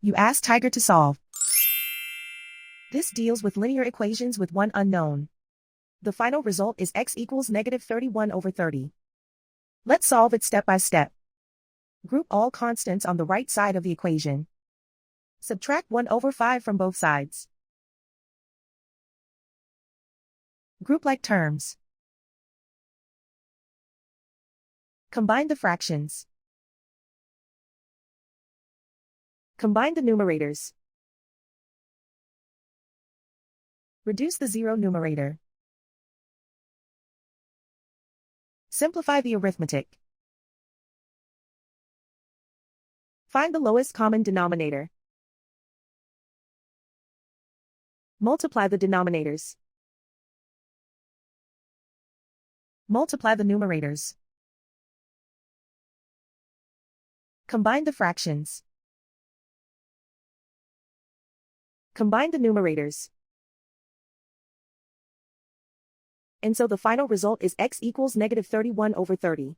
You ask Tiger to solve. This deals with linear equations with one unknown. The final result is x equals negative 31 over 30. Let's solve it step by step. Group all constants on the right side of the equation. Subtract 1 over 5 from both sides. Group like terms. Combine the fractions. Combine the numerators. Reduce the zero numerator. Simplify the arithmetic. Find the lowest common denominator. Multiply the denominators. Multiply the numerators. Combine the fractions. Combine the numerators. And so the final result is x equals negative 31 over 30.